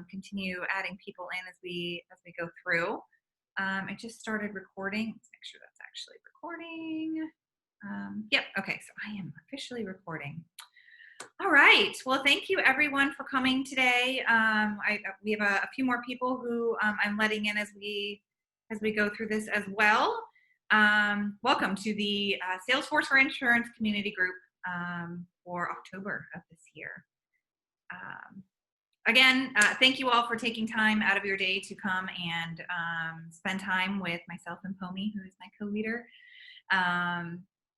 continue adding people in as we go through. I just started recording. Let's make sure that's actually recording. Yep. Okay. So I am officially recording. All right. Well, thank you everyone for coming today. We have a few more people who I'm letting in as we go through this as well. Welcome to the Salesforce for Insurance Community Group for October of this year. Again, thank you all for taking time out of your day to come and spend time with myself and Pomi, who is my co-leader.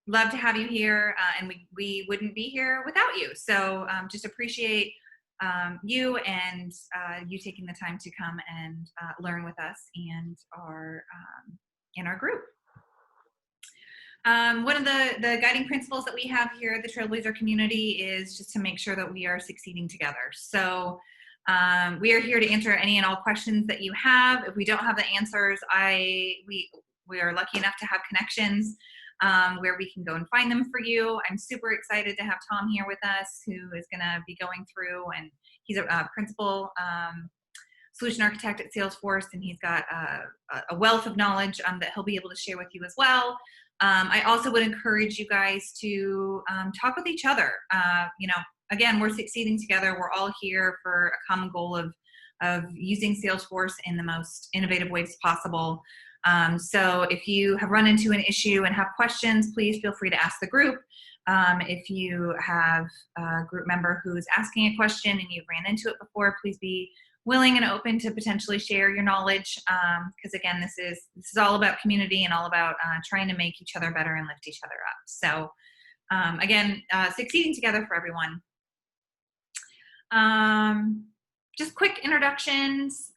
Love to have you here, and we wouldn't be here without you. So just appreciate you and you taking the time to come and learn with us and in our group. One of the guiding principles that we have here at the Trailblazer community is just to make sure that we are succeeding together. So we are here to answer any and all questions that you have. If we don't have the answers, we are lucky enough to have connections where we can go and find them for you. I'm super excited to have Tom here with us, who is going to be going through, and he's a principal solution architect at Salesforce, and he's got a wealth of knowledge that he'll be able to share with you as well. I also would encourage you guys to talk with each other. Again, we're succeeding together. We're all here for a common goal of using Salesforce in the most innovative ways possible. So if you have run into an issue and have questions, please feel free to ask the group. If you have a group member who is asking a question and you've ran into it before, please be willing and open to potentially share your knowledge. Because again, this is all about community and all about trying to make each other better and lift each other up. So again, succeeding together for everyone. Just quick introductions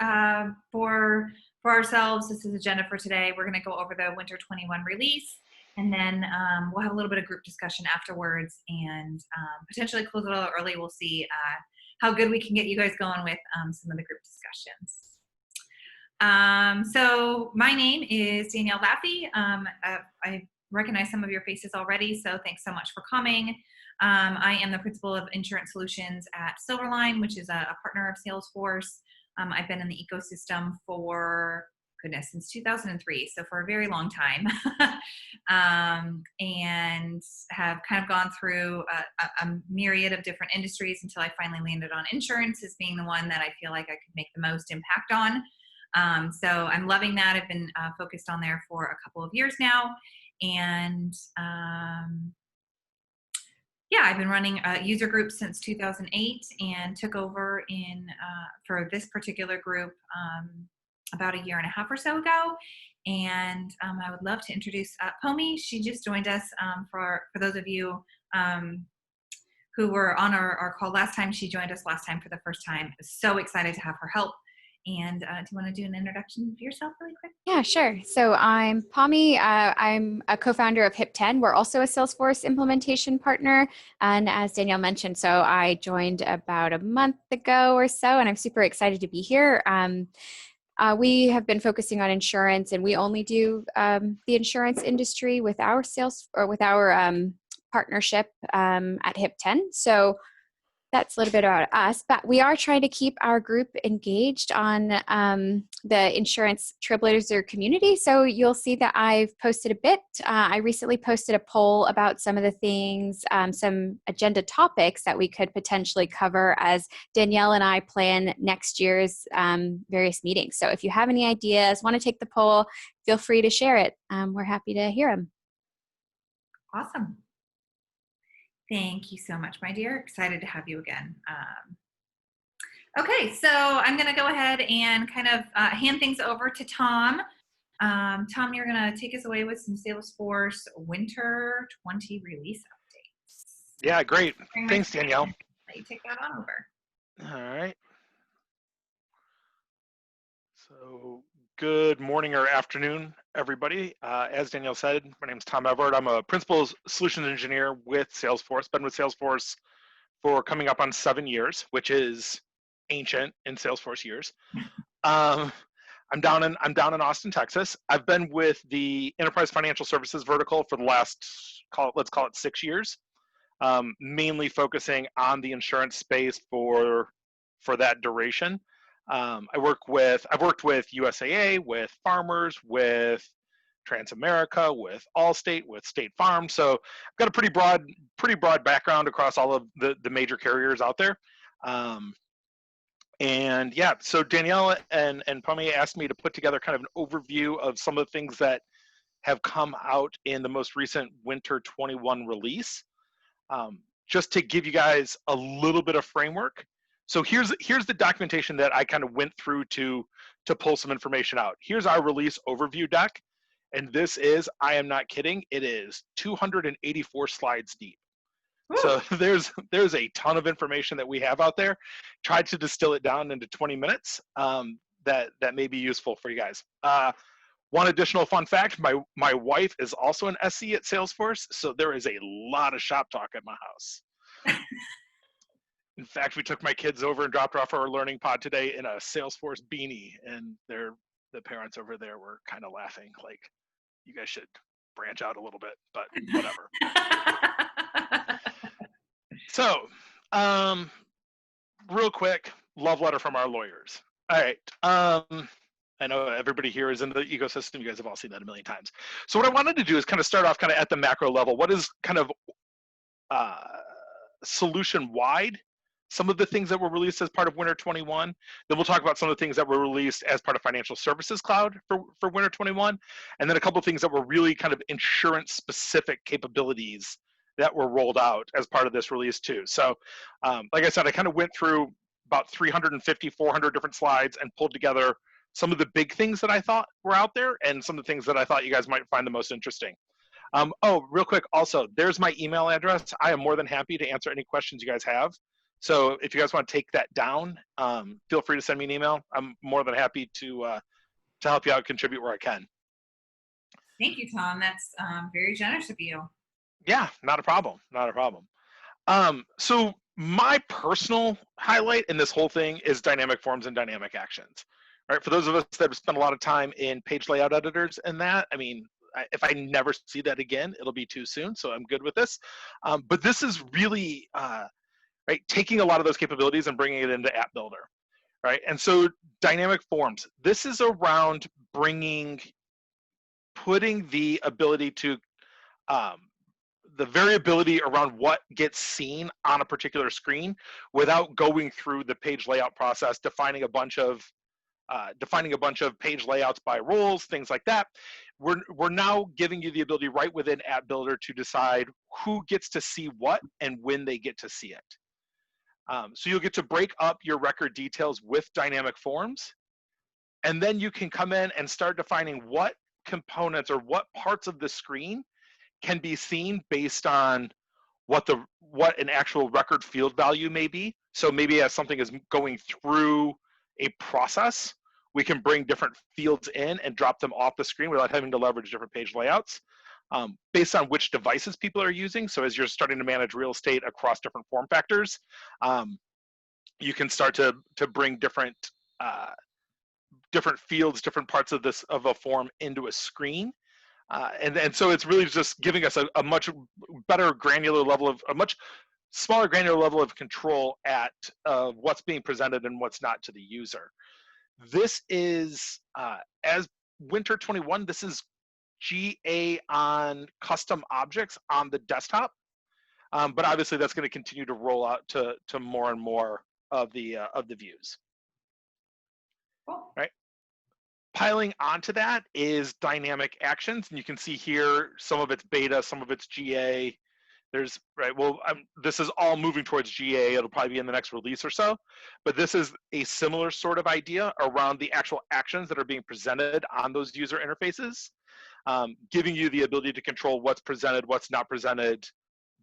for ourselves. This is the agenda for today. We're going to go over the Winter 21 release, and then we'll have a little bit of group discussion afterwards, and potentially close it a little early. We'll see how good we can get you guys going with some of the group discussions. So my name is Danielle Laffey. I recognize some of your faces already, so thanks so much for coming. I am the principal of Insurance Solutions at Silverline, which is a partner of Salesforce. I've been in the ecosystem for, goodness, since 2003, so for a very long time, and have kind of gone through a myriad of different industries until I finally landed on insurance as being the one that I feel like I could make the most impact on. So I'm loving that. I've been focused on there for a couple of years now, and yeah, I've been running user groups since 2008 and took over for this particular group about a year and a half or so ago. And I would love to introduce Pomi. She just joined us. For those of you who were on our call last time, she joined us last time for the first time. So excited to have her help. And do you want to do an introduction of yourself really quick? Yeah, sure. So I'm Pomi. I'm a co-founder of HIP10. We're also a Salesforce implementation partner. And as Danielle mentioned, so I joined about a month ago or so, and I'm super excited to be here. We have been focusing on insurance, and we only do the insurance industry with our partnership at HIP10. So that's a little bit about us, but we are trying to keep our group engaged on the Insurance Trailblazer community. So you'll see that I've posted a bit. I recently posted a poll about some of the things, some agenda topics that we could potentially cover as Danielle and I plan next year's various meetings. So if you have any ideas, want to take the poll, feel free to share it. We're happy to hear them. Awesome. Thank you so much, my dear. Excited to have you again. Okay, so I'm going to go ahead and kind of hand things over to Tom. Tom, you're going to take us away with some Salesforce Winter 20 release updates. Yeah, great. Thanks, Danielle. Let you take that on over. All right. So good morning or afternoon, everybody. As Danielle said, my name is Tom Everett. I'm a principal solutions engineer with Salesforce. Been with Salesforce for coming up on 7 years, which is ancient in Salesforce years. I'm down in Austin, Texas. I've been with the enterprise financial services vertical for the last, let's call it 6 years, mainly focusing on the insurance space for that duration. I've worked with USAA, with Farmers, with Transamerica, with Allstate, with State Farm. So I've got a pretty broad background across all of the major carriers out there. And yeah, so Danielle and Pamela asked me to put together kind of an overview of some of the things that have come out in the most recent Winter 21 release, just to give you guys a little bit of framework. So here's the documentation that I kind of went through to pull some information out. Here's our release overview deck, and this is, I am not kidding, it is 284 slides deep. So there's a ton of information that we have out there. Tried to distill it down into 20 minutes that may be useful for you guys. One additional fun fact, my wife is also an SE at Salesforce, so there is a lot of shop talk at my house. In fact, we took my kids over and dropped off our learning pod today in a Salesforce beanie, and the parents over there were kind of laughing, like, you guys should branch out a little bit, but whatever. So, real quick, love letter from our lawyers. All right. I know everybody here is in the ecosystem. You guys have all seen that a million times. So what I wanted to do is kind of start off kind of at the macro level. What is kind of solution-wide? Some of the things that were released as part of Winter 21. Then we'll talk about some of the things that were released as part of Financial Services Cloud for Winter 21. And then a couple of things that were really kind of insurance-specific capabilities that were rolled out as part of this release too. So like I said, I kind of went through about 350, 400 different slides and pulled together some of the big things that I thought were out there and some of the things that I thought you guys might find the most interesting. Oh, real quick, also, there's my email address. I am more than happy to answer any questions you guys have. So if you guys want to take that down, feel free to send me an email. I'm more than happy to help you out, contribute where I can. Thank you, Tom. That's very generous of you. Yeah, not a problem, not a problem. So my personal highlight in this whole thing is dynamic forms and dynamic actions. All right, for those of us that have spent a lot of time in page layout editors and that, I mean, if I never see that again, it'll be too soon, so I'm good with this. But this is really, right, taking a lot of those capabilities and bringing it into App Builder, right? And so dynamic forms, this is around putting the ability to, the variability around what gets seen on a particular screen without going through the page layout process, defining a bunch of page layouts by roles, things like that. We're now giving you the ability right within App Builder to decide who gets to see what and when they get to see it. So you'll get to break up your record details with dynamic forms, and then you can come in and start defining what components or what parts of the screen can be seen based on what an actual record field value may be. So maybe as something is going through a process, we can bring different fields in and drop them off the screen without having to leverage different page layouts based on which devices people are using. So as you're starting to manage real estate across different form factors, you can start to bring different fields, different parts of a form into a screen. And so it's really just giving us a much better granular level a much smaller granular level of control at what's being presented and what's not to the user. This is, as Winter 21, this is GA on custom objects on the desktop. But obviously that's going to continue to roll out to more and more of the views. Cool. Right. Piling onto that is dynamic actions, and you can see here some of it's beta, some of it's GA. There's this is all moving towards GA. It'll probably be in the next release or so, but this is a similar sort of idea around the actual actions that are being presented on those user interfaces, giving you the ability to control what's presented, what's not presented,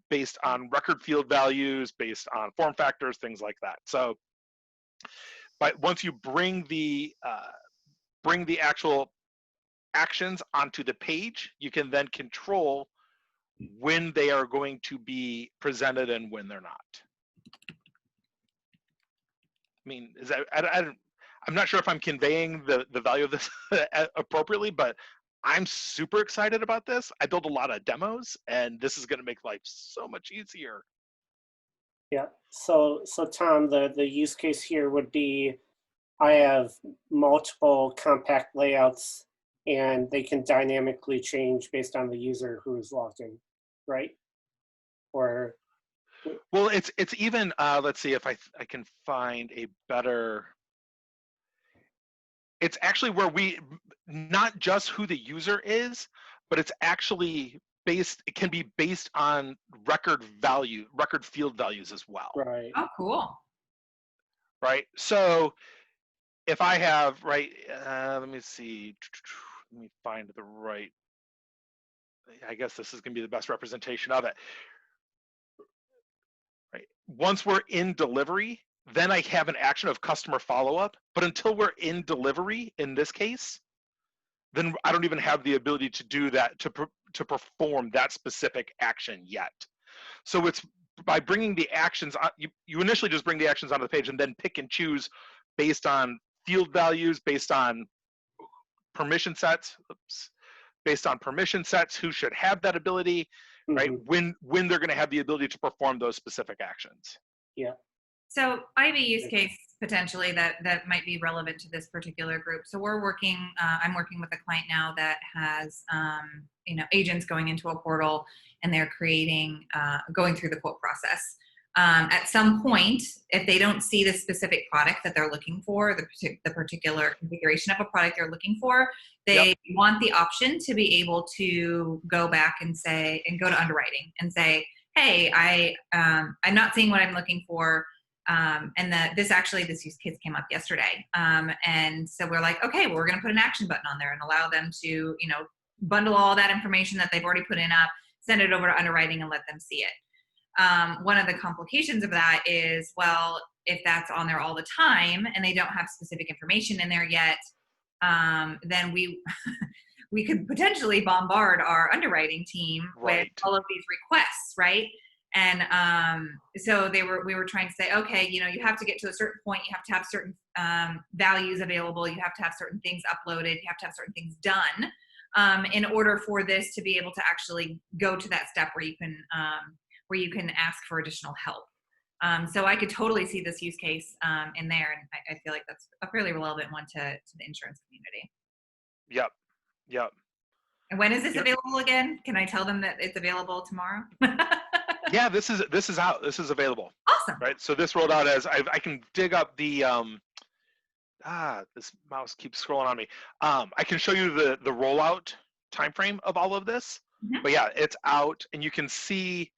based on record field values, based on form factors, things like that. So, but once you bring the actual actions onto the page, you can then control when they are going to be presented and when they're not. I mean, is that, I'm not sure if I'm conveying the value of this appropriately, but I'm super excited about this. I built a lot of demos, and this is going to make life so much easier. Yeah. So Tom, the use case here would be I have multiple compact layouts, and they can dynamically change based on the user who is logged in, right? Or Well, it's even, let's see if I can find a better, it's actually where not just who the user is, but it's actually it can be based on record field values as well. right. Oh, cool. Right? So if I have, right, let me see, let me find the right, I guess this is gonna be the best representation of it. Right? Once we're in delivery, then I have an action of customer follow-up, but until we're in delivery, in this case, then I don't even have the ability to do that, to perform that specific action yet. So it's by bringing the actions, you initially just bring the actions onto the page and then pick and choose based on field values, based on permission sets, who should have that ability, right? Mm-hmm. When they're going to have the ability to perform those specific actions. Yeah. So I have a use case potentially that might be relevant to this particular group. So we're working, I'm working with a client now that has, agents going into a portal, and they're going through the quote process. At some point, if they don't see the specific product that they're looking for, the particular configuration of a product they're looking for, they want the option to be able to go back and go to underwriting and say, hey, I'm not seeing what I'm looking for. This use case came up yesterday. And so we're like, okay, well, we're going to put an action button on there and allow them to, bundle all that information that they've already put in up, send it over to underwriting and let them see it. One of the complications of that is, well, if that's on there all the time and they don't have specific information in there yet, then we could potentially bombard our underwriting team with all of these requests, right? And so we were trying to say, okay, you have to get to a certain point, you have to have certain values available, you have to have certain things uploaded, you have to have certain things done in order for this to be able to actually go to that step where you can ask for additional help. So I could totally see this use case in there, and I feel like that's a fairly relevant one to the insurance community. Yep. And when is this available again? Can I tell them that it's available tomorrow? Yeah, this is out. This is available. Awesome. Right. So this rolled out as I can dig up the this mouse keeps scrolling on me. I can show you the rollout timeframe of all of this. Mm-hmm. But yeah, it's out, and you can see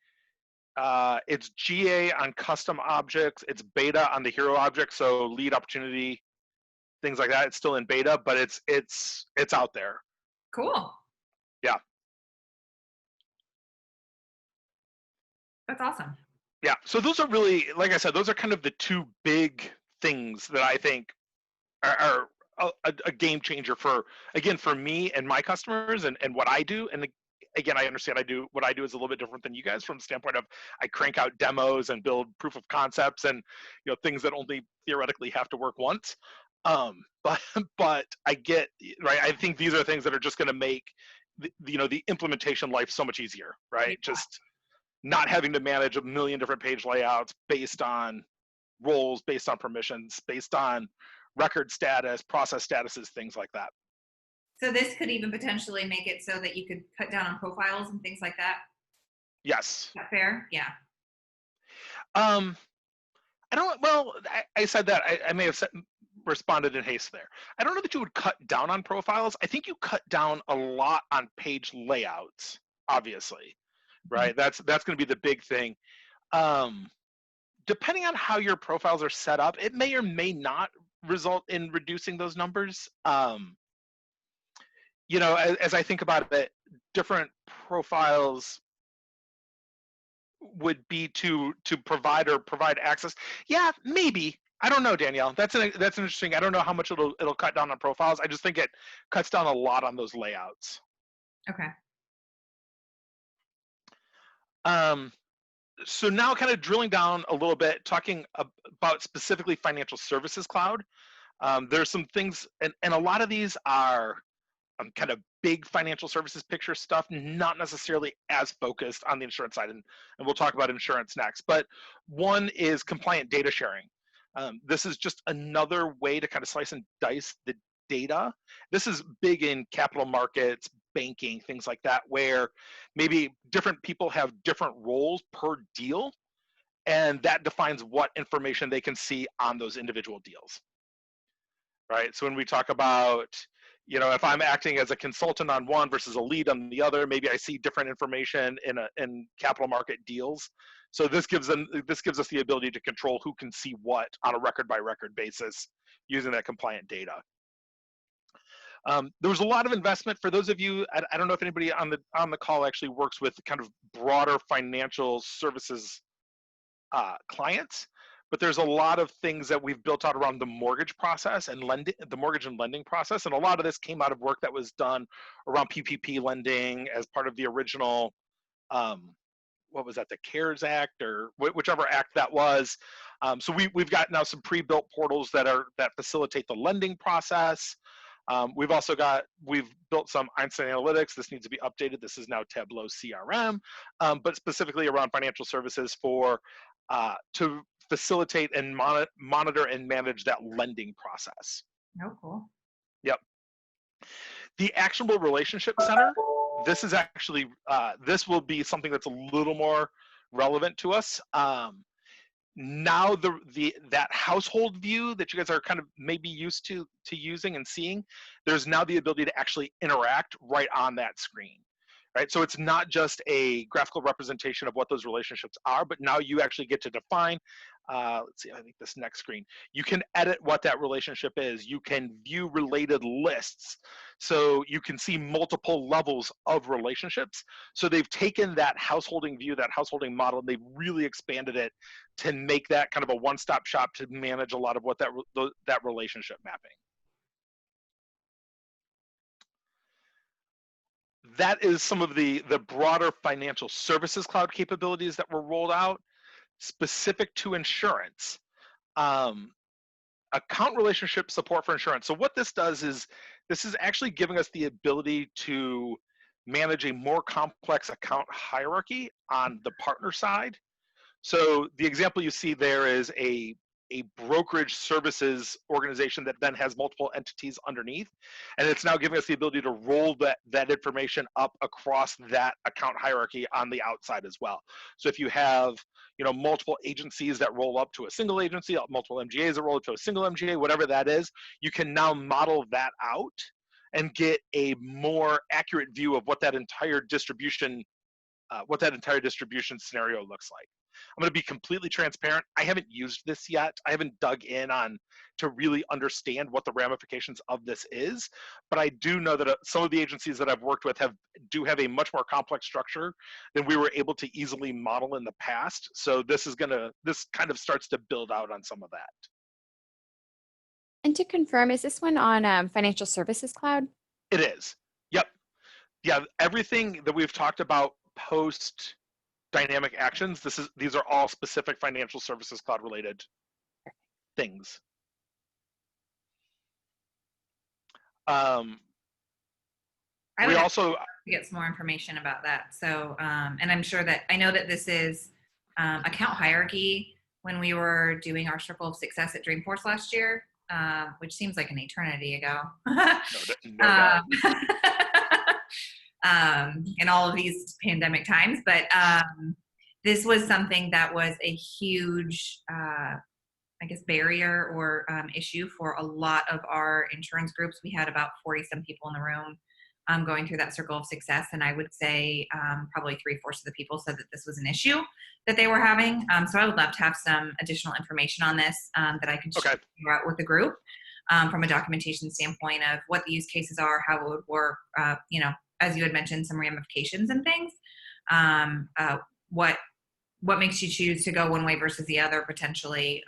it's GA on custom objects. It's beta on the hero object. So lead opportunity, things like that. It's still in beta, but it's out there. Cool. Yeah. That's awesome. Yeah. So those are really, like I said, those are kind of the two big things that I think are a game changer for me and my customers and what I do. And again, I understand what I do is a little bit different than you guys from the standpoint of I crank out demos and build proof of concepts and things that only theoretically have to work once. But I get, right. I think these are things that are just going to make the implementation life so much easier, right? Yeah. Just not having to manage a million different page layouts based on roles, based on permissions, based on record status, process statuses, things like that. So this could even potentially make it so that you could cut down on profiles and things like that? Yes. Is that fair? Yeah. I said that. I may have responded in haste there. I don't know that you would cut down on profiles. I think you cut down a lot on page layouts, obviously. Right? Mm-hmm. That's going to be the big thing. Depending on how your profiles are set up, it may or may not result in reducing those numbers. As I think about it, different profiles would be to provide access. Yeah, maybe. I don't know, Danielle. That's interesting. I don't know how much it'll cut down on profiles. I just think it cuts down a lot on those layouts. Okay. So now kind of drilling down a little bit, talking about specifically Financial Services Cloud. There's some things, and a lot of these are kind of big financial services picture stuff, not necessarily as focused on the insurance side, and we'll talk about insurance next. But one is compliant data sharing. This is just another way to kind of slice and dice the data. This is big in capital markets, banking, things like that, where maybe different people have different roles per deal, and that defines what information they can see on those individual deals, right? So when we talk about, if I'm acting as a consultant on one versus a lead on the other, maybe I see different information in capital market deals. So this gives us the ability to control who can see what on a record by record basis using that compliant data. There was a lot of investment for those of you. I don't know if anybody on the call actually works with kind of broader financial services clients, but there's a lot of things that we've built out around the mortgage process and the mortgage and lending process, and a lot of this came out of work that was done around PPP lending as part of the original, what was that, the CARES Act or whichever act that was. So we've got now some pre-built portals that facilitate the lending process. We've built some Einstein Analytics. This needs to be updated. This is now Tableau CRM, but specifically around financial services to facilitate and monitor and manage that lending process. Oh, cool. Yep. The Actionable Relationship Center, this is actually, this will be something that's a little more relevant to us. Now that household view that you guys are kind of maybe used to using and seeing, there's now the ability to actually interact right on that screen, right? So it's not just a graphical representation of what those relationships are, but now you actually get to define, let's see, I think this next screen, you can edit what that relationship is. You can view related lists. So you can see multiple levels of relationships. So they've taken that householding view, that householding model, and they've really expanded it to make that kind of a one-stop shop to manage a lot of what that relationship mapping. That is some of the broader financial services cloud capabilities that were rolled out specific to insurance. Account relationship support for insurance. So what this does is, this is actually giving us the ability to manage a more complex account hierarchy on the partner side. So the example you see there is a brokerage services organization that then has multiple entities underneath, and it's now giving us the ability to roll that information up across that account hierarchy on the outside as well. So if you have multiple agencies that roll up to a single agency, multiple MGAs that roll up to a single MGA, whatever that is, you can now model that out and get a more accurate view of what that entire distribution scenario looks like. I'm going to be completely transparent. I haven't used this yet. I haven't dug in to really understand what the ramifications of this is, but I do know that some of the agencies that I've worked with do have a much more complex structure than we were able to easily model in the past. So this kind of starts to build out on some of that. And to confirm, is this one on Financial Services Cloud? It is. Yep. Yeah, everything that we've talked about post dynamic actions, these are all specific Financial Services Cloud related things. We also get some more information about that. So, and I'm sure that I know that this is account hierarchy. When we were doing our Circle of Success at Dreamforce last year, which seems like an eternity ago. No doubt. In all of these pandemic times, but this was something that was a huge, I guess, barrier or issue for a lot of our insurance groups. We had about 40-some people in the room going through that Circle of Success, and I would say probably 3/4 of the people said that this was an issue that they were having. So I would love to have some additional information on this that I can share out with the group from a documentation standpoint of what the use cases are, how it would work, as you had mentioned, some ramifications and things. What makes you choose to go one way versus the other potentially?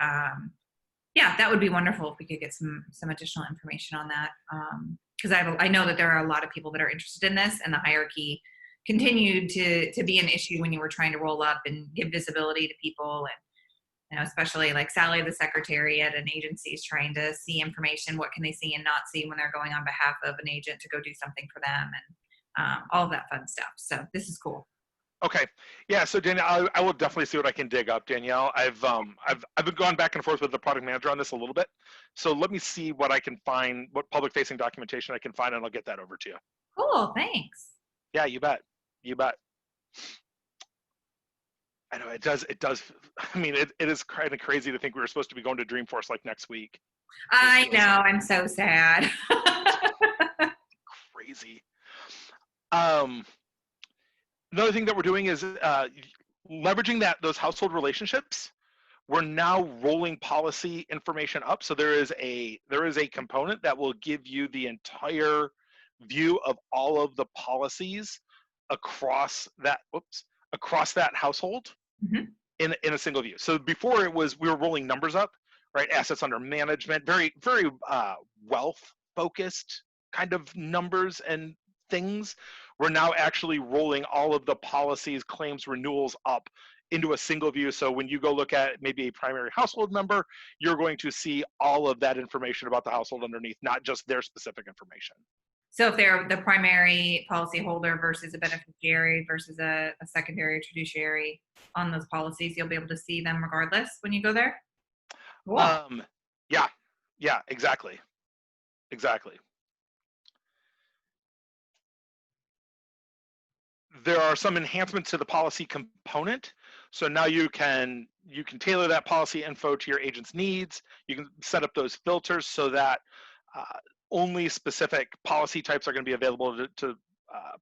Yeah, that would be wonderful if we could get some additional information on that. Because I know that there are a lot of people that are interested in this, and the hierarchy continued to be an issue when you were trying to roll up and give visibility to people, and especially like Sally, the secretary at an agency, is trying to see information. What can they see and not see when they're going on behalf of an agent to go do something for them, and all of that fun stuff. So this is cool. Okay. Yeah. So Danielle, I will definitely see what I can dig up, Danielle. I've been going back and forth with the product manager on this a little bit. So let me see what I can find, what public facing documentation I can find, and I'll get that over to you. Cool, thanks. Yeah, you bet. You bet. I know it does. I mean, it is kind of crazy to think we were supposed to be going to Dreamforce like next week. I know, I'm so sad. Crazy. Another thing that we're doing is leveraging those household relationships. We're now rolling policy information up. So there is a component that will give you the entire view of all of the policies across that household Mhm. in a single view. So before we were rolling numbers up, right? Assets under management, very wealth focused kind of numbers and things. We're now actually rolling all of the policies, claims, renewals up into a single view. So when you go look at maybe a primary household member, you're going to see all of that information about the household underneath, not just their specific information. So if they're the primary policyholder versus a beneficiary versus a secondary or fiduciary on those policies, you'll be able to see them regardless when you go there? Cool. Yeah, exactly. There are some enhancements to the policy component. So now you can tailor that policy info to your agent's needs. You can set up those filters so that only specific policy types are going to be available to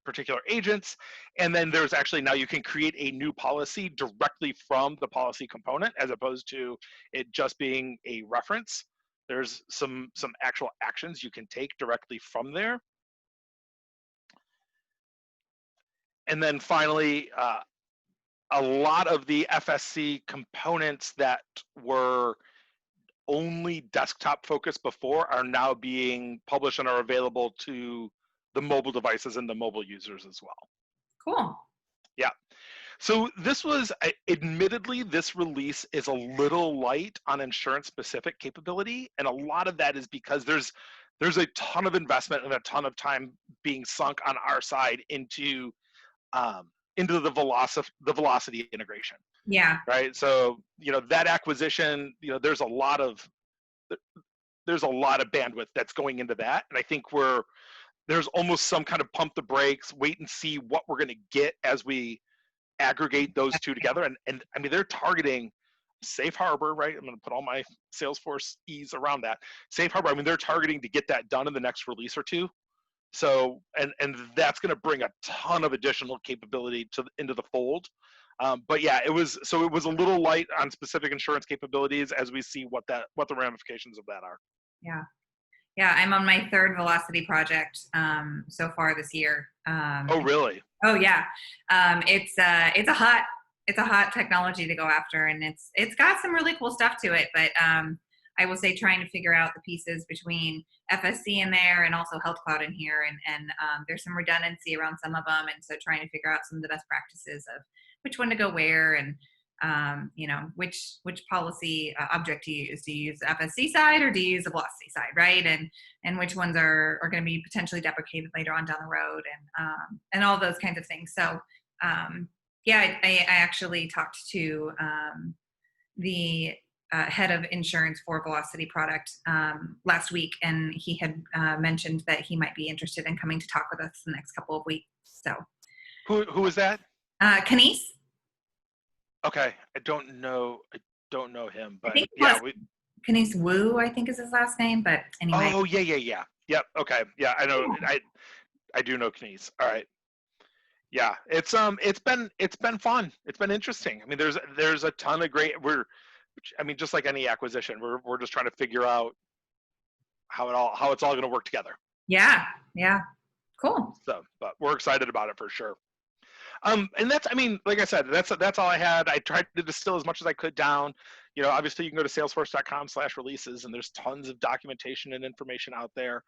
particular agents. And then there's actually, now you can create a new policy directly from the policy component as opposed to it just being a reference. There's some actual actions you can take directly from there. And then finally, a lot of the FSC components that were only desktop focused before are now being published and are available to the mobile devices and the mobile users as well. Cool. Yeah. So this was, admittedly, this release is a little light on insurance specific capability. And a lot of that is because there's a ton of investment and a ton of time being sunk on our side into the velocity integration. Yeah. Right. So, that acquisition, there's a lot of bandwidth that's going into that. And I think there's almost some kind of pump the brakes, wait and see what we're going to get as we aggregate those two together. And I mean, they're targeting safe harbor, right? I'm going to put all my Salesforce ease around that. Safe harbor. I mean, they're targeting to get that done in the next release or two. So, and that's going to bring a ton of additional capability into the fold. But yeah, it was a little light on specific insurance capabilities as we see what the ramifications of that are. Yeah, I'm on my third velocity project so far this year. Oh, really? Oh yeah, it's a hot technology to go after, and it's got some really cool stuff to it. But I will say trying to figure out the pieces between FSC in there and also Health Cloud in here, and there's some redundancy around some of them, and so trying to figure out some of the best practices of which one to go where, and which policy object to use. Do you use the FSC side or do you use the velocity side, right? And which ones are going to be potentially deprecated later on down the road, and all those kinds of things. So yeah, I actually talked to the head of insurance for Velocity product last week, and he had mentioned that he might be interested in coming to talk with us the next couple of weeks. So who is that? Kanice. Okay, I don't know him, but yeah, Kanice Wu, I think is his last name. But anyway. Oh yeah. Yep. Okay. Yeah, I know. I do know Kanice. All right. Yeah, it's been fun. It's been interesting. I mean, there's a ton of great. Just like any acquisition, we're just trying to figure out how it's all going to work together. Yeah. Cool. So, but we're excited about it for sure. And that's, like I said, that's all I had. I tried to distill as much as I could down. Obviously you can go to salesforce.com/releases, and there's tons of documentation and information out there.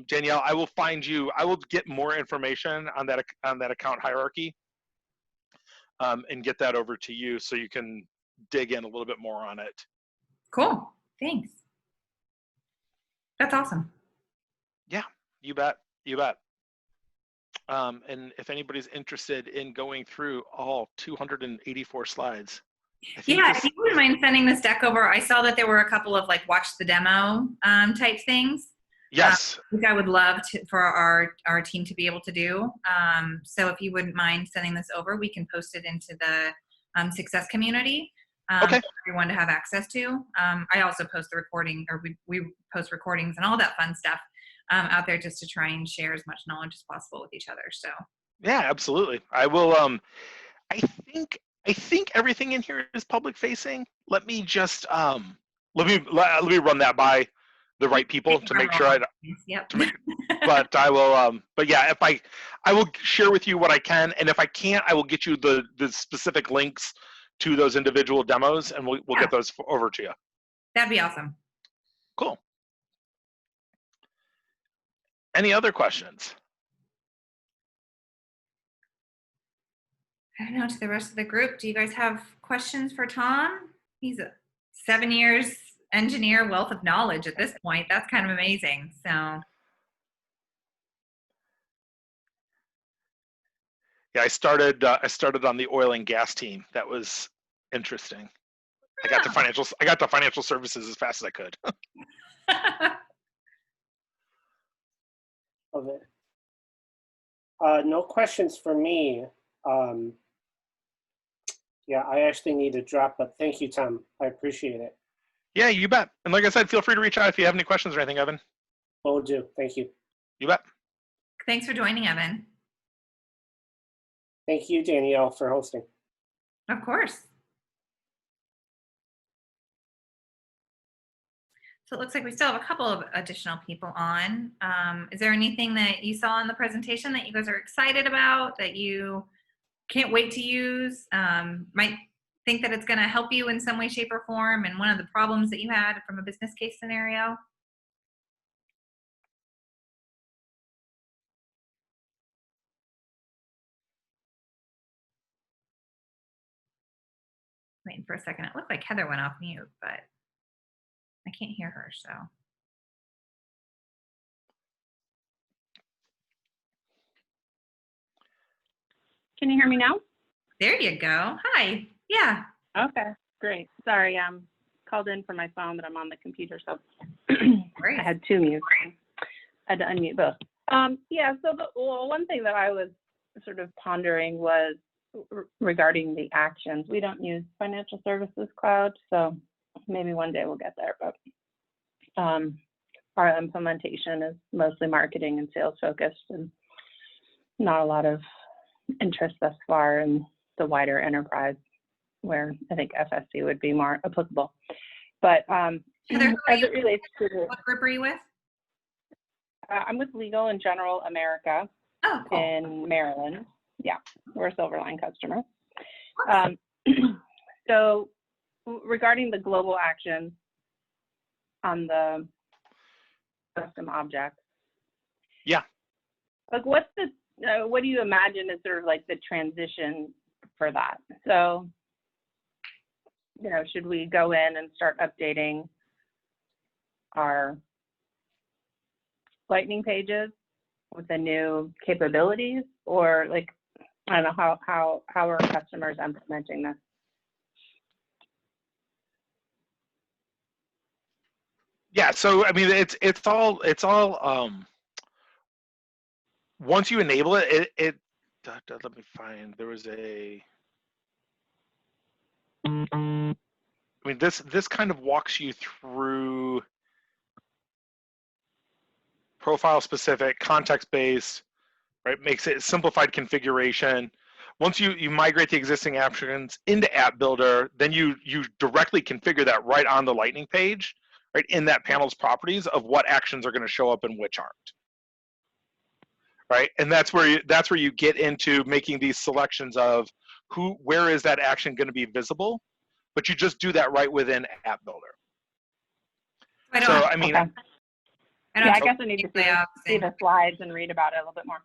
Danielle, I will get more information on that account hierarchy, and get that over to you so you can dig in a little bit more on it. Cool. Thanks. That's awesome. Yeah, you bet. And if anybody's interested in going through all 284 slides, I think Yeah, if you wouldn't mind sending this deck over, I saw that there were a couple of like watch the demo type things. Yes. Which I would love for our team to be able to do. So if you wouldn't mind sending this over, we can post it into the success community Okay. for everyone to have access to. I also post the recording, or we post recordings and all that fun stuff out there just to try and share as much knowledge as possible with each other. So Yeah, absolutely. I will. I think everything in here is public facing. Let me just let me run that by the right people to make sure Yep. but I will but yeah, if I will share with you what I can, and if I can't, I will get you the specific links to those individual demos, and we'll get those over to you. That'd be awesome. Cool. Any other questions? I don't know, to the rest of the group, do you guys have questions for Tom? He's a 7 years engineer, wealth of knowledge at this point. That's kind of amazing. So Yeah, I started on the oil and gas team. That was interesting. I got to financial services as fast as I could. Love it. No questions for me. Yeah, I actually need to drop, but thank you, Tom. I appreciate it. Yeah, you bet. And like I said, feel free to reach out if you have any questions or anything, Evan. Will do. Thank you. You bet. Thanks for joining, Evan. Thank you, Danielle, for hosting. Of course. So it looks like we still have a couple of additional people on. Is there anything that you saw in the presentation that you guys are excited about, that you can't wait to use, might think that it's going to help you in some way, shape, or form, and one of the problems that you had from a business case scenario? Waiting for a second. It looked like Heather went off mute, but I can't hear her, so. Can you hear me now? There you go. Hi. Yeah. Okay, great. Sorry, I'm called in from my phone, but I'm on the computer, so Great. I had two mutes. I had to unmute both. Yeah, so one thing that I was sort of pondering was regarding the actions. We don't use Financial Services Cloud, so maybe one day we'll get there, but our implementation is mostly marketing and sales focused, and not a lot of interest thus far in the wider enterprise, where I think FSC would be more applicable. But Heather, as it relates to what group are you with? I'm with Legal and General America Oh, cool. in Maryland. Yeah, we're a Silverline customer. So regarding the global actions on the custom objects. Yeah. Like what do you imagine is sort of like the transition for that? So, should we go in and start updating our Lightning pages with the new capabilities, or like, I don't know, how are customers implementing this? Yeah, so I mean, it's all once you enable it, let me find, there was I mean, this kind of walks you through profile specific, context based, right? Makes it simplified configuration. Once you migrate the existing actions into App Builder, then you directly configure that right on the Lightning page, right, in that panel's properties of what actions are going to show up and which aren't. Right, and that's where you get into making these selections of where is that action going to be visible, but you just do that right within App Builder. I mean, okay. I guess I need to see the slides and read about it a little bit more.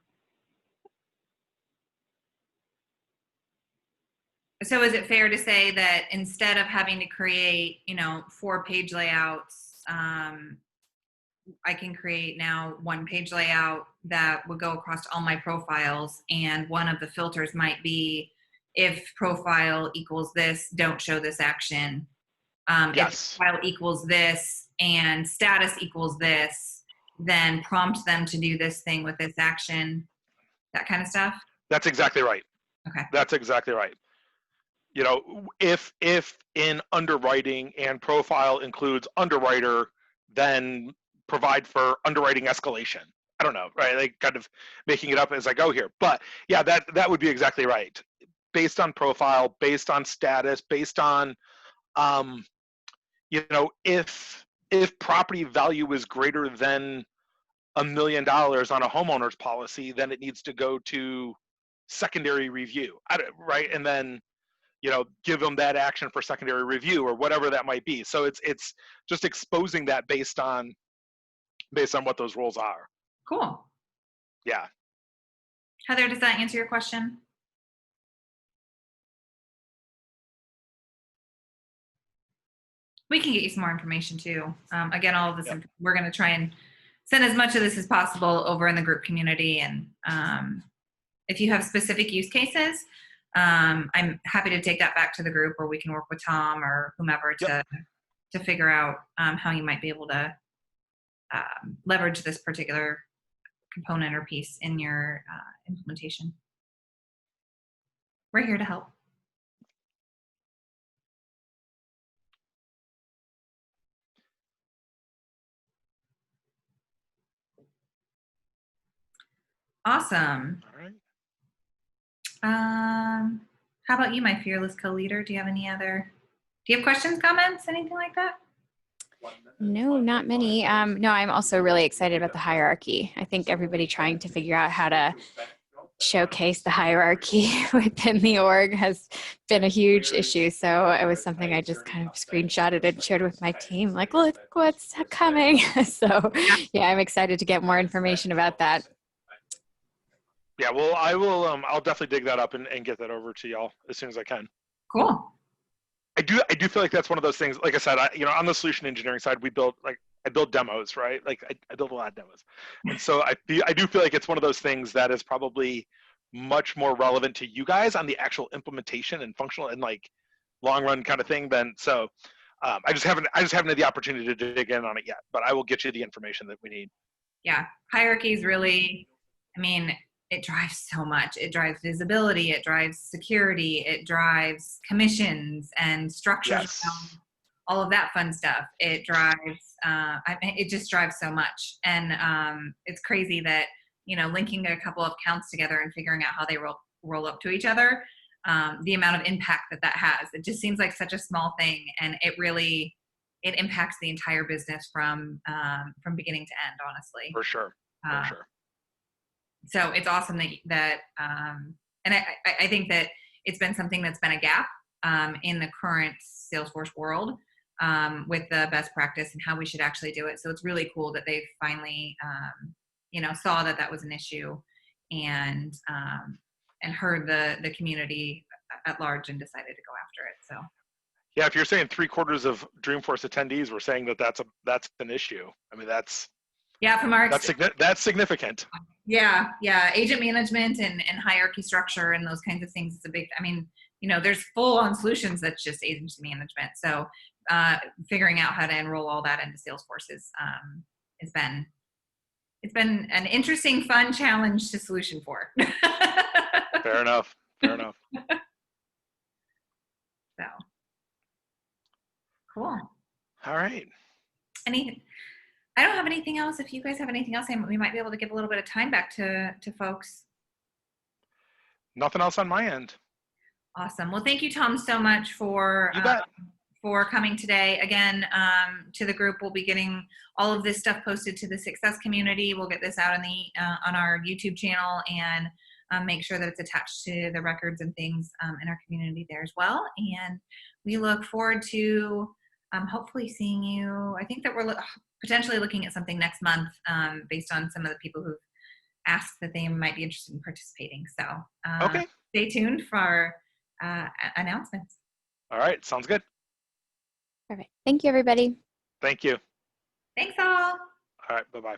So is it fair to say that instead of having to create, 4-page layouts, I can create now one page layout that would go across all my profiles. And one of the filters might be, if profile equals this, don't show this action. Yes. If profile equals this and status equals this, then prompt them to do this thing with this action, that kind of stuff. That's exactly right. Okay. That's exactly right. You know, if in underwriting and profile includes underwriter, then provide for underwriting escalation. I don't know, right? Like kind of making it up as I go here. But yeah, that would be exactly right. Based on profile, based on status, based on, you know, if property value is greater than $1 million on a homeowner's policy, then it needs to go to secondary review, right? And then, you know, give them that action for secondary review or whatever that might be. So it's just exposing that based on what those roles are. Cool. Yeah. Heather, does that answer your question? We can get you some more information too. Again, all of this, Yep. We're going to try and send as much of this as possible over in the group community. And if you have specific use cases, I'm happy to take that back to the group, or we can work with Tom or whomever to figure out how you might be able to leverage this particular component or piece in your implementation. We're here to help. Awesome. All right. How about you, my fearless co-leader? Do you have questions, comments, anything like that? No, not many. No, I'm also really excited about the hierarchy. I think everybody trying to figure out how to showcase the hierarchy within the org has been a huge issue. So it was something I just kind of screenshotted and shared with my team, like, look what's coming. So yeah, I'm excited to get more information about that. Yeah, well, I will. I'll definitely dig that up and get that over to y'all as soon as I can. Cool. I do feel like that's one of those things. Like I said, you know, on the solution engineering side, I build demos, right? Like I build a lot of demos, and so I do feel like it's one of those things that is probably much more relevant to you guys on the actual implementation and functional and like long run kind of thing. So I just haven't had the opportunity to dig in on it yet, but I will get you the information that we need. Yeah, hierarchy is really, I mean, it drives so much. It drives visibility, it drives security, it drives commissions and structures, Yes. all of that fun stuff. It drives, it just drives so much. And it's crazy that, you know, linking a couple of accounts together and figuring out how they roll up to each other, the amount of impact that has. It just seems like such a small thing, and it impacts the entire business from beginning to end, honestly. For sure. For sure. So it's awesome that and I think that it's been something that's been a gap in the current Salesforce world with the best practice and how we should actually do it. So it's really cool that they finally, you know, saw that was an issue and heard the community at large and decided to go after it. So. Yeah, if you're saying 3/4 of Dreamforce attendees were saying that's an issue, I mean that's. Yeah, from our that's significant. Yeah, agent management and hierarchy structure and those kinds of things is a big. I mean, you know, there's full-on solutions that's just agency management. So figuring out how to enroll all that into Salesforce is it's been an interesting, fun challenge to solution for. Fair enough. So cool. All right. I don't have anything else. If you guys have anything else, we might be able to give a little bit of time back to folks. Nothing else on my end. Awesome. Well, thank you, Tom, so much for coming today. Again, to the group, we'll be getting all of this stuff posted to the Success community. We'll get this out on our YouTube channel and make sure that it's attached to the records and things in our community there as well. And we look forward to hopefully seeing you. I think that we're potentially looking at something next month based on some of the people who've asked that they might be interested in participating. So okay. Stay tuned for announcements. All right. Sounds good. Perfect. Thank you, everybody. Thank you. Thanks all. All right, bye-bye.